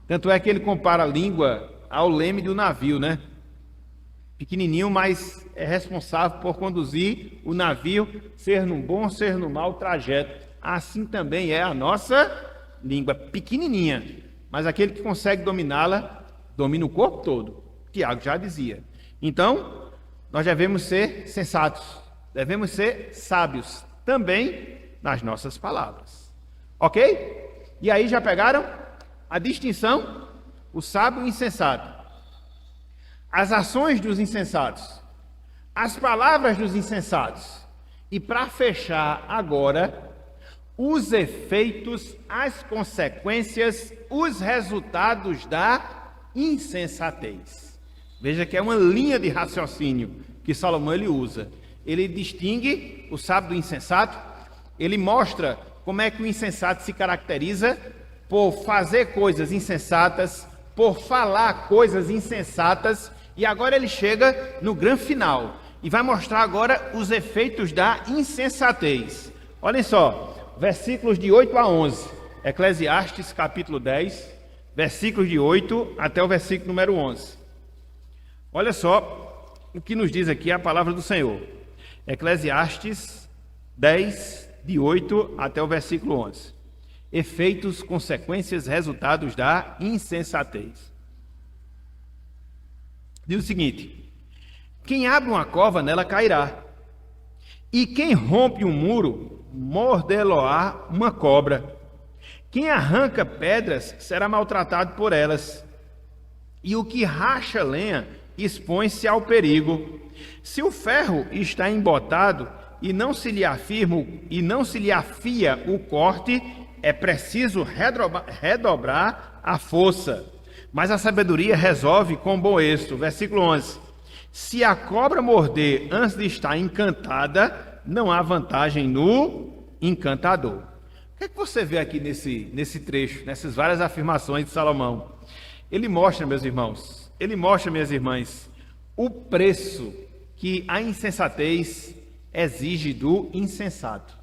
Tanto é que ele compara a língua ao leme do navio, né? Pequenininho, mas é responsável por conduzir o navio, ser num bom, ser no mau trajeto. Assim também é a nossa língua, pequenininha, mas aquele que consegue dominá-la, domina o corpo todo. Tiago já dizia. Então, nós devemos ser sensatos, devemos ser sábios, também nas nossas palavras. Ok? E aí já pegaram a distinção, o sábio e o insensato. As ações dos insensatos, as palavras dos insensatos. E para fechar agora, os efeitos, as consequências, os resultados da insensatez. Veja que é uma linha de raciocínio que Salomão ele usa. Ele distingue o sábio do insensato, ele mostra como é que o insensato se caracteriza por fazer coisas insensatas, por falar coisas insensatas, e agora ele chega no grande final e vai mostrar agora os efeitos da insensatez. Olhem só, versículos de 8 a 11, Eclesiastes capítulo 10, versículos de 8 até o versículo número 11. Olha só o que nos diz aqui a palavra do Senhor. Eclesiastes 10, de 8 até o versículo 11. Efeitos, consequências, resultados da insensatez. Diz o seguinte: quem abre uma cova, nela cairá, e quem rompe um muro, mordê-lo-á uma cobra. Quem arranca pedras, será maltratado por elas, e o que racha lenha, expõe-se ao perigo. Se o ferro está embotado, e não se lhe afia o corte, é preciso redobrar a força. Mas a sabedoria resolve com bom êxito. Versículo 11. Se a cobra morder antes de estar encantada, não há vantagem no encantador. O que é que você vê aqui nesse trecho, nessas várias afirmações de Salomão? Ele mostra, meus irmãos, ele mostra, minhas irmãs, o preço que a insensatez exige do insensato.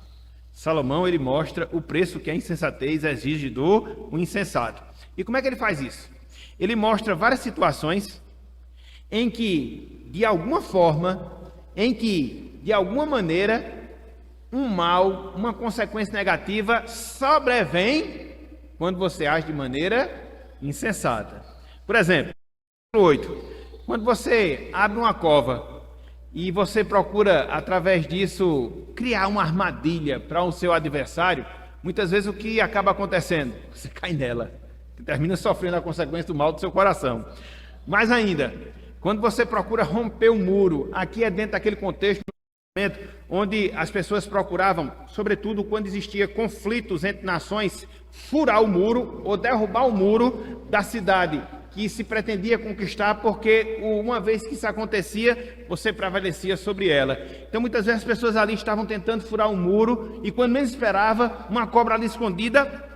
Salomão, ele mostra o preço que a insensatez exige do insensato. E como é que ele faz isso? Ele mostra várias situações em que, de alguma forma, de alguma maneira, um mal, uma consequência negativa sobrevém quando você age de maneira insensata. Por exemplo, 8. Quando você abre uma cova e você procura, através disso, criar uma armadilha para o seu adversário, muitas vezes o que acaba acontecendo? Você cai nela, termina sofrendo a consequência do mal do seu coração. Mais ainda, quando você procura romper o muro, aqui é dentro daquele contexto onde as pessoas procuravam, sobretudo quando existia conflitos entre nações, furar o muro ou derrubar o muro da cidade que se pretendia conquistar, porque uma vez que isso acontecia, você prevalecia sobre ela. Então muitas vezes as pessoas ali estavam tentando furar o muro e quando menos esperava, uma cobra ali escondida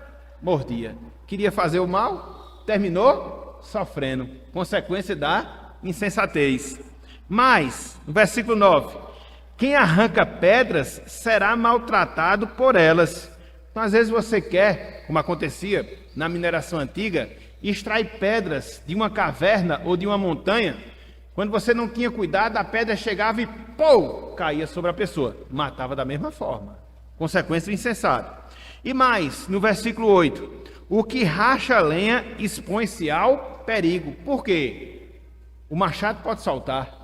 mordia. Queria fazer o mal, terminou sofrendo, consequência da insensatez. Mas, no versículo 9, quem arranca pedras será maltratado por elas. Então, às vezes você quer, como acontecia na mineração antiga, extrair pedras de uma caverna ou de uma montanha. Quando você não tinha cuidado, a pedra chegava e pô, caía sobre a pessoa, matava da mesma forma. Consequência insensata. E mais, no versículo 8, o que racha a lenha expõe-se ao perigo. Por quê? O machado pode saltar.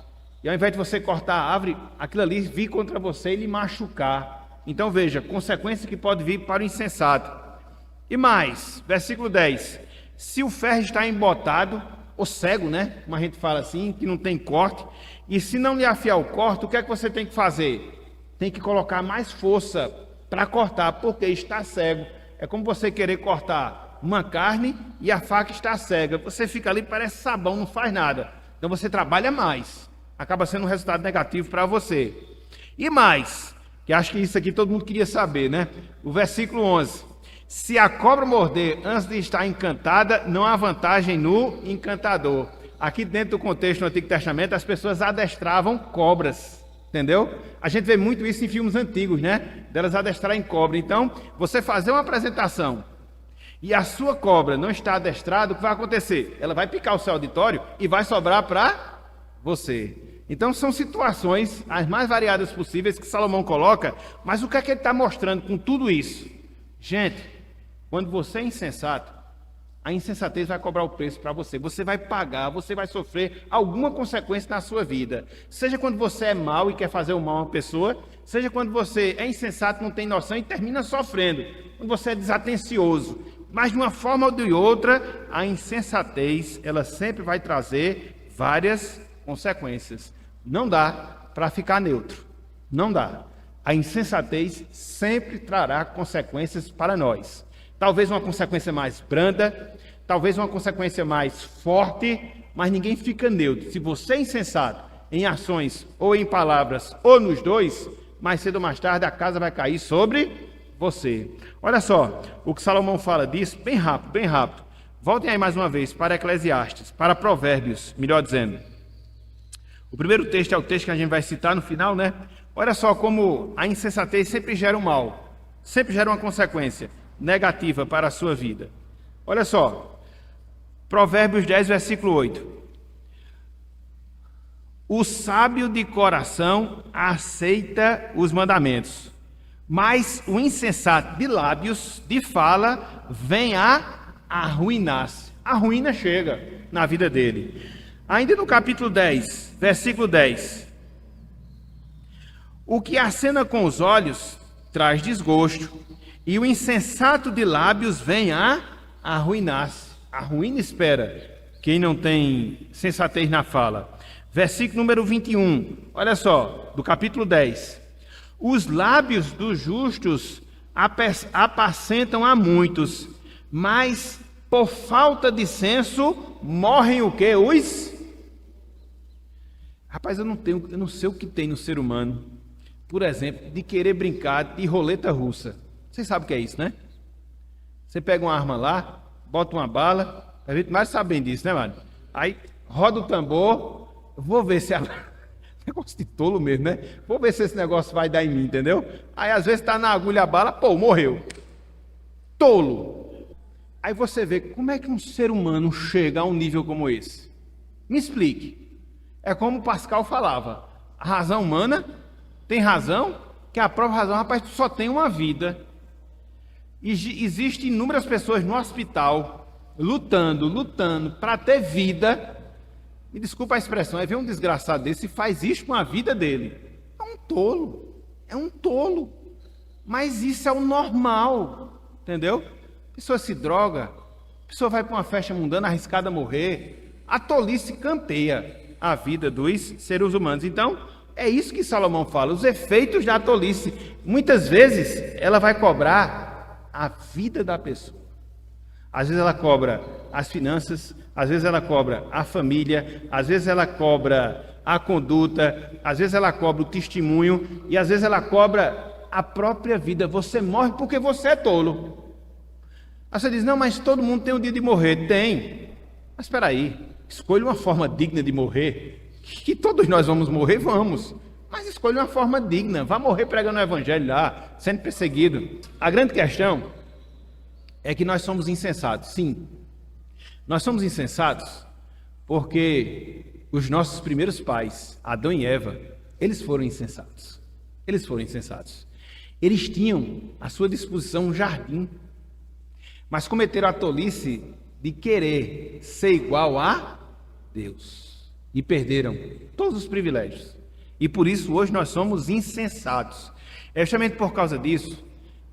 E ao invés de você cortar a árvore, aquilo ali vir contra você e lhe machucar. Então veja, consequência que pode vir para o insensato. E mais, versículo 10. Se o ferro está embotado, ou cego, né? Como a gente fala assim, que não tem corte, e se não lhe afiar o corte, o que é que você tem que fazer? Tem que colocar mais força para cortar, porque está cego. É como você querer cortar uma carne e a faca está cega. Você fica ali, parece sabão, não faz nada. Então você trabalha mais. acaba sendo um resultado negativo para você. E mais, que acho que isso aqui todo mundo queria saber, né? O versículo 11. Se a cobra morder antes de estar encantada, não há vantagem no encantador. Aqui dentro do contexto do Antigo Testamento, as pessoas adestravam cobras, entendeu? A gente vê muito isso em filmes antigos, né? Delas adestrarem cobra. Então, você fazer uma apresentação e a sua cobra não está adestrada, o que vai acontecer? Ela vai picar o seu auditório e vai sobrar para você. Então, são situações as mais variadas possíveis que Salomão coloca, mas o que é que ele está mostrando com tudo isso? Gente, quando você é insensato, a insensatez vai cobrar o preço para você. Você vai pagar, você vai sofrer alguma consequência na sua vida. Seja quando você é mau e quer fazer o mal a uma pessoa, seja quando você é insensato, não tem noção e termina sofrendo. Quando você é desatencioso. Mas de uma forma ou de outra, a insensatez, ela sempre vai trazer várias consequências. Não dá para ficar neutro. Não dá. A insensatez sempre trará consequências para nós. Talvez uma consequência mais branda, talvez uma consequência mais forte, mas ninguém fica neutro. Se você é insensato em ações ou em palavras, ou nos dois, mais cedo ou mais tarde a casa vai cair sobre você. Olha só, o que Salomão fala disso, bem rápido, bem rápido. Voltem aí mais uma vez para Eclesiastes, para Provérbios, melhor dizendo. O primeiro texto é o texto que a gente vai citar no final, né? Olha só como a insensatez sempre gera um mal, sempre gera uma consequência negativa para a sua vida. Olha só, Provérbios 10, versículo 8. O sábio de coração aceita os mandamentos, mas o insensato de lábios, de fala, vem a arruinar-se. A ruína chega na vida dele. Ainda no capítulo 10, versículo 10. O que acena com os olhos traz desgosto, e o insensato de lábios vem a arruinar-se. A ruína espera quem não tem sensatez na fala. Versículo número 21, olha só, do capítulo 10. Os lábios dos justos apacentam a muitos, mas por falta de senso morrem o quê? Rapaz, eu não sei o que tem no ser humano, por exemplo, de querer brincar de roleta russa. Vocês sabem o que é isso, né? Você pega uma arma lá, bota uma bala, a gente mais sabe bem disso, né, mano? Aí roda o tambor, vou ver se negócio de tolo mesmo, né? Vou ver se esse negócio vai dar em mim, entendeu? Aí às vezes tá na agulha a bala, pô, morreu. Tolo. Aí você vê como é que um ser humano chega a um nível como esse. Me explique. É como Pascal falava, a razão humana tem razão, que a própria razão, rapaz, tu só tem uma vida. E existem inúmeras pessoas no hospital lutando para ter vida. Me desculpa a expressão, aí vem um desgraçado desse e faz isso com a vida dele. É um tolo. Mas isso é o normal, entendeu? A pessoa se droga, a pessoa vai para uma festa mundana arriscada a morrer. A tolice campeia a vida dos seres humanos. Então, é isso que Salomão fala, os efeitos da tolice. Muitas vezes, ela vai cobrar a vida da pessoa. Às vezes ela cobra as finanças, às vezes ela cobra a família, às vezes ela cobra a conduta, às vezes ela cobra o testemunho e às vezes ela cobra a própria vida. Você morre porque você é tolo. Aí você diz, não, mas todo mundo tem um dia de morrer. Tem. Mas espera aí, escolha uma forma digna de morrer, que todos nós vamos morrer, vamos. Mas escolha uma forma digna, vá morrer pregando o evangelho lá, sendo perseguido. A grande questão é que nós somos insensatos, sim. Nós somos insensatos porque os nossos primeiros pais, Adão e Eva, eles foram insensatos. Eles foram insensatos. Eles tinham à sua disposição um jardim, mas cometeram a tolice de querer ser igual a Deus e perderam todos os privilégios. E por isso hoje nós somos insensatos. É justamente por causa disso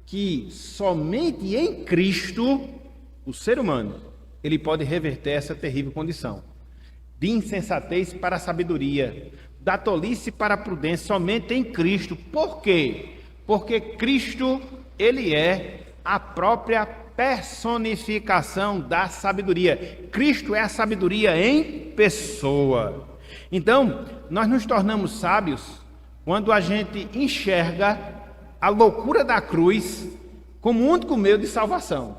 que somente em Cristo o ser humano ele pode reverter essa terrível condição de insensatez para a sabedoria, da tolice para a prudência, somente em Cristo. Por quê? Porque Cristo ele é a própria personificação da sabedoria. Cristo é a sabedoria em pessoa. Então, nós nos tornamos sábios quando a gente enxerga a loucura da cruz como o único meio de salvação.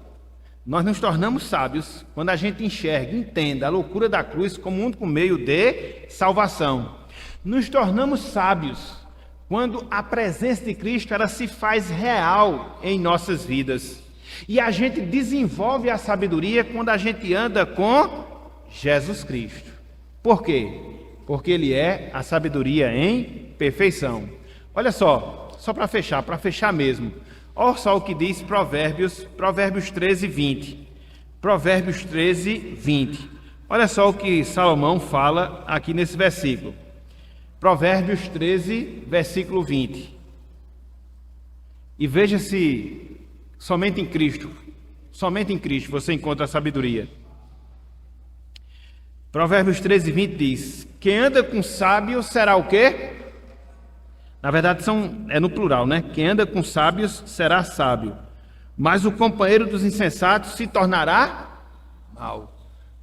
Nós nos tornamos sábios quando a gente enxerga, entenda a loucura da cruz como o único meio de salvação. Nos tornamos sábios quando a presença de Cristo ela se faz real em nossas vidas. E a gente desenvolve a sabedoria quando a gente anda com Jesus Cristo. Por quê? Porque Ele é a sabedoria em perfeição. Olha só para fechar mesmo. Olha só o que diz Provérbios 13, 20. Provérbios 13, 20. Olha só o que Salomão fala aqui nesse versículo. Provérbios 13, versículo 20. E veja se somente em Cristo você encontra a sabedoria. Provérbios 13, 20 diz: quem anda com sábio será o quê? Na verdade é no plural, né? Quem anda com sábios será sábio, mas o companheiro dos insensatos se tornará mau.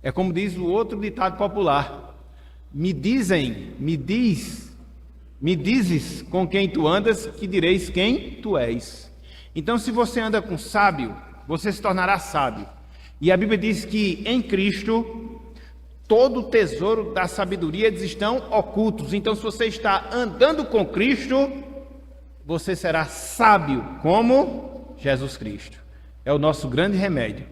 É como diz o outro ditado popular: me dizes com quem tu andas, que direis quem tu és. Então, se você anda com sábio, você se tornará sábio. E a Bíblia diz que em Cristo todo o tesouro da sabedoria eles estão ocultos. Então, se você está andando com Cristo, você será sábio como Jesus Cristo. É o nosso grande remédio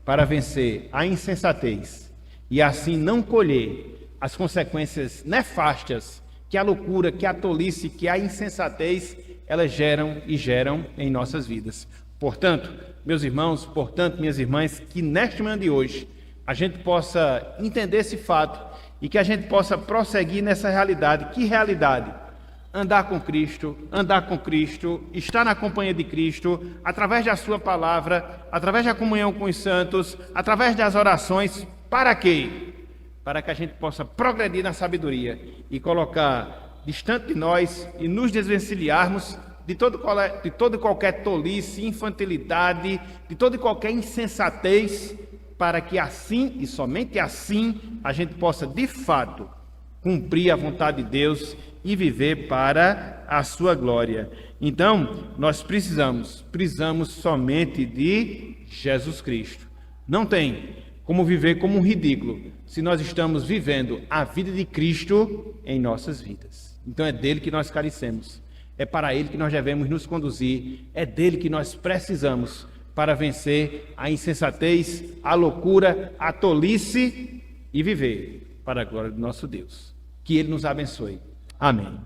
para vencer a insensatez e assim não colher as consequências nefastas que a loucura, que a tolice, que a insensatez, elas geram em nossas vidas. Portanto, meus irmãos, minhas irmãs, que neste manhã de hoje a gente possa entender esse fato e que a gente possa prosseguir nessa realidade. Que realidade? Andar com Cristo, estar na companhia de Cristo, através da sua palavra, através da comunhão com os santos, através das orações. Para quê? Para que a gente possa progredir na sabedoria e colocar distante de nós e nos desvencilharmos de toda e qualquer tolice, infantilidade, de toda e qualquer insensatez, para que assim e somente assim a gente possa de fato cumprir a vontade de Deus e viver para a sua glória. Então, nós precisamos somente de Jesus Cristo. Não tem como viver como um ridículo se nós estamos vivendo a vida de Cristo em nossas vidas. Então é dele que nós carecemos, é para ele que nós devemos nos conduzir, é dele que nós precisamos para vencer a insensatez, a loucura, a tolice e viver para a glória do nosso Deus. Que Ele nos abençoe. Amém.